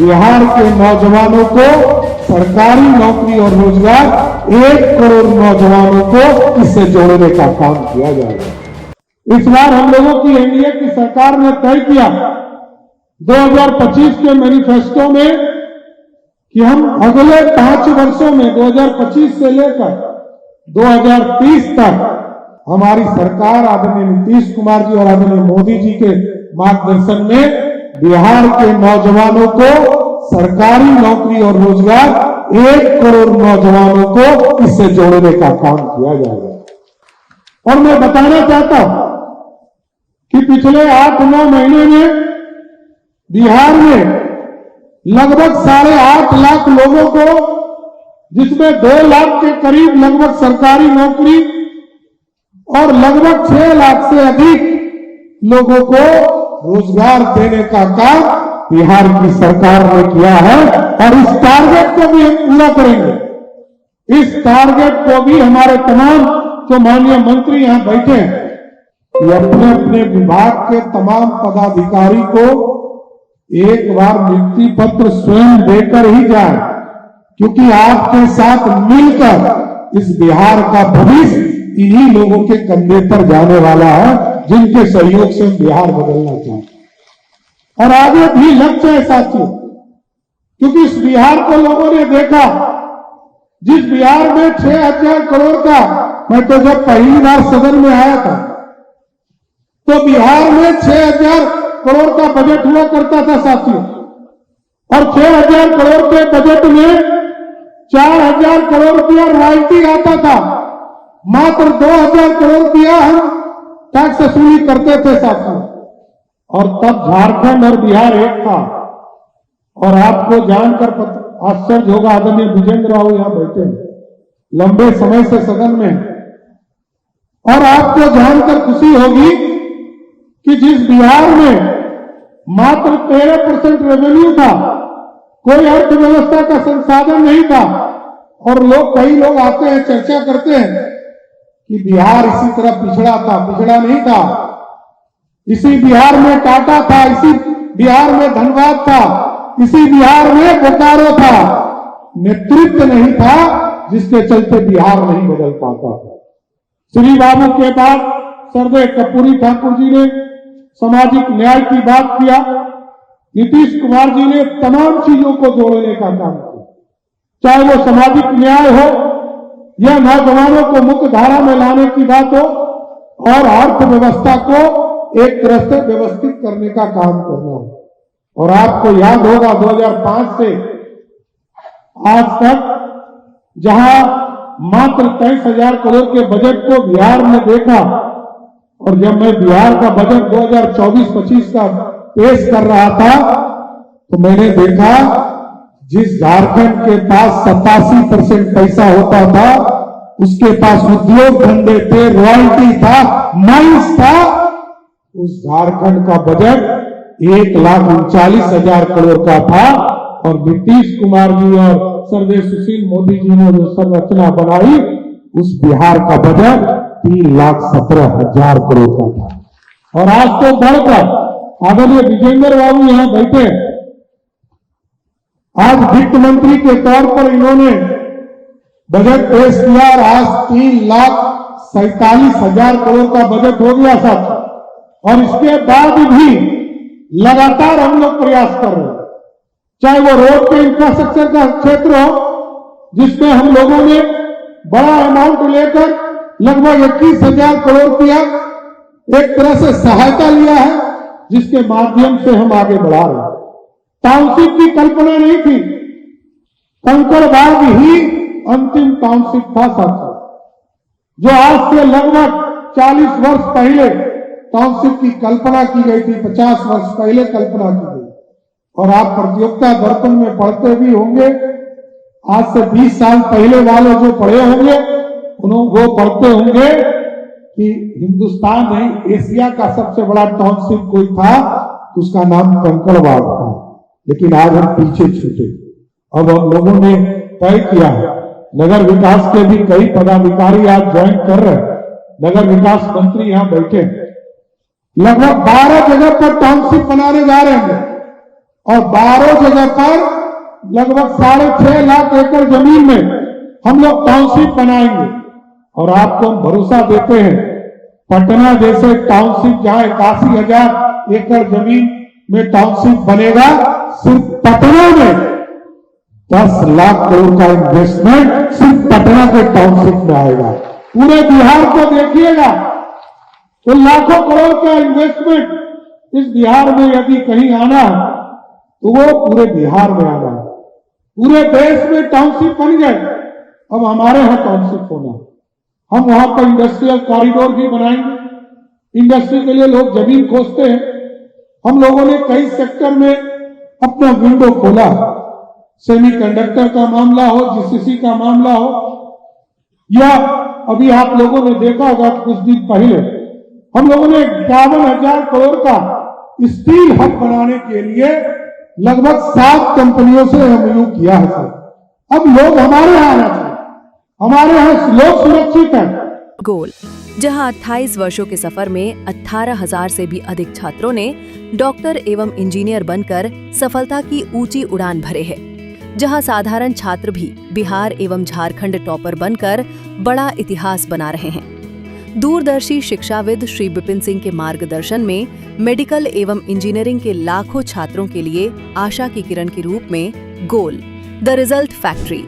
बिहार के नौजवानों को सरकारी नौकरी और रोजगार 1 करोड़ नौजवानों को इससे जोड़ने का काम किया जाएगा। इस बार हम लोगों की एनडीए की सरकार ने तय किया 2025 के मैनिफेस्टो में कि हम अगले 5 वर्षों में 2025 से लेकर 2030 तक हमारी सरकार आदरणीय नीतीश कुमार जी और आदरणीय मोदी जी के मार्गदर्शन में बिहार के नौजवानों को सरकारी नौकरी और रोजगार 1 करोड़ नौजवानों को इससे जोड़ने का काम किया जाएगा। और मैं बताना चाहता हूं कि पिछले 8-9 महीने में बिहार में लगभग 8.5 लाख लोगों को, जिसमें 2 लाख के करीब लगभग सरकारी नौकरी और लगभग 6 लाख से अधिक लोगों को रोजगार देने का काम बिहार की सरकार ने किया है और इस टारगेट को भी हम पूरा करेंगे। इस टारगेट को भी हमारे तमाम जो माननीय मंत्री यहां बैठे हैं, ये अपने अपने विभाग के तमाम पदाधिकारी को एक बार नियुक्ति पत्र स्वयं देकर ही जाए, क्योंकि आपके साथ मिलकर इस बिहार का भविष्य इन्हीं लोगों के कंधे पर जाने वाला है, जिनके सहयोग से बिहार बदलना चाहते हैं। और आगे भी लक्ष्य है साथियों, क्योंकि इस बिहार को लोगों ने देखा, जिस बिहार में 6,000 करोड़ का, मैं तो जब पहली बार सदन में आया था तो बिहार में 6,000 करोड़ का बजट हुआ करता था साथियों, और 6,000 करोड़ के बजट में 4,000 करोड़ रुपया रॉयल्टी आता था, मात्र 2,000 करोड़ रुपया हम टैक्स वसूली करते थे साथियों। और तब झारखंड और बिहार एक था। और आपको जानकर आश्चर्य होगा, आदरणीय विजेंद्र बाबू यहां बैठे हैं, लंबे समय से सदन में, और आपको जानकर खुशी होगी कि जिस बिहार में मात्र 13% रेवेन्यू था, कोई अर्थव्यवस्था का संसाधन नहीं था, और कई लोग आते हैं चर्चा करते हैं कि बिहार इसी तरह पिछड़ा था, पिछड़ा नहीं था। इसी बिहार में टाटा था, इसी बिहार में धनबाद था, इसी बिहार में बोकारो था। नेतृत्व नहीं था, जिसके चलते बिहार नहीं बदल पाता था। श्री बाबू के बाद सरदेव कर्पूरी ठाकुर जी ने सामाजिक न्याय की बात किया, नीतीश कुमार जी ने तमाम चीजों को जोड़ने का काम किया, चाहे वो सामाजिक न्याय हो या नौजवानों को मुख्य धारा में लाने की बात हो, और अर्थव्यवस्था को एक तरह से व्यवस्थित करने का काम करना हो। और आपको याद होगा 2005 से आज तक जहां मात्र 23,000 करोड़ के बजट को बिहार ने देखा, और जब मैं बिहार का बजट 2024-25 का पेश कर रहा था तो मैंने देखा जिस झारखंड के पास 87% पैसा होता था, उसके पास उद्योग धंधे थे, रॉयल्टी था, माइंस था, उस झारखंड का बजट 1,39,000 करोड़ का था। और नीतीश कुमार जी और सर्वदेव सुशील मोदी जी ने जो संरचना बनाई, उस बिहार का बजट 3,17,000 करोड़ का था। और आज तो बढ़कर आदरणीय विजेंद्र बाबू यहां बैठे, आज वित्त मंत्री के तौर पर इन्होंने बजट पेश किया और आज 3,47,000 करोड़ का बजट हो गया साथ। और इसके बाद भी लगातार हम लोग प्रयास कर रहे हैं, चाहे वो रोड के इंफ्रास्ट्रक्चर का क्षेत्र हो, जिसमें हम लोगों ने बड़ा अमाउंट लेकर लगभग 21,000 करोड़ रुपया एक तरह से सहायता लिया है, जिसके माध्यम से हम आगे बढ़ा रहे हैं। टाउनशिप की कल्पना नहीं थी, कंकड़बाग ही अंतिम टाउनशिप था साथियों, जो आज से लगभग 40 वर्ष पहले टाउनशिप की कल्पना की गई थी, 50 वर्ष पहले कल्पना की गई। और आप प्रतियोगिता दर्पण में पढ़ते भी होंगे, आज से 20 साल पहले वाले जो पढ़े होंगे वो पढ़ते होंगे कि हिंदुस्तान नहीं, एशिया का सबसे बड़ा टाउनशिप कोई था, उसका नाम कंकड़बाग था। लेकिन आज हम पीछे छूटे। अब हम लोगों ने तय किया है, नगर विकास के भी कई पदाधिकारी आज ज्वाइन कर रहे हैं, नगर विकास मंत्री यहां बैठे हैं, लगभग 12 जगह पर टाउनशिप बनाने जा रहे हैं। और 12 जगह पर लगभग 6.5 लाख एकड़ जमीन में हम लोग टाउनशिप बनाएंगे। और आपको हम भरोसा देते हैं, पटना जैसे टाउनशिप जहां 81,000 एकड़ जमीन में टाउनशिप बनेगा, सिर्फ पटना में 10 लाख करोड़ का इन्वेस्टमेंट सिर्फ पटना के टाउनशिप में आएगा। पूरे बिहार को देखिएगा तो लाखों करोड़ का इन्वेस्टमेंट इस बिहार में यदि कहीं आना तो वो पूरे बिहार में आना। पूरे देश में टाउनशिप बन गए, अब हमारे यहां टाउनशिप होना। हम वहां पर इंडस्ट्रियल कॉरिडोर भी बनाएंगे। इंडस्ट्री के लिए लोग जमीन खोजते हैं। हम लोगों ने कई सेक्टर में अपना विंडो खोला, सेमीकंडक्टर का मामला हो, जीसीसी का मामला हो, या अभी आप लोगों ने देखा होगा कुछ दिन पहले हम लोगों ने 51,000 करोड़ का स्टील हब बनाने के लिए लगभग 7 कंपनियों से एमओयू किया है सर। अब लोग हमारे यहाँ आना चाहिए, हमारे यहाँ लोग सुरक्षित हैं। गोल, जहां 28 वर्षों के सफर में 18,000 से भी अधिक छात्रों ने डॉक्टर एवं इंजीनियर बनकर सफलता की ऊंची उड़ान भरे है, जहां साधारण छात्र भी बिहार एवं झारखंड टॉपर बनकर बड़ा इतिहास बना रहे हैं। दूरदर्शी शिक्षाविद श्री विपिन सिंह के मार्गदर्शन में मेडिकल एवं इंजीनियरिंग के लाखों छात्रों के लिए आशा की किरण के रूप में गोल, द रिजल्ट फैक्ट्री,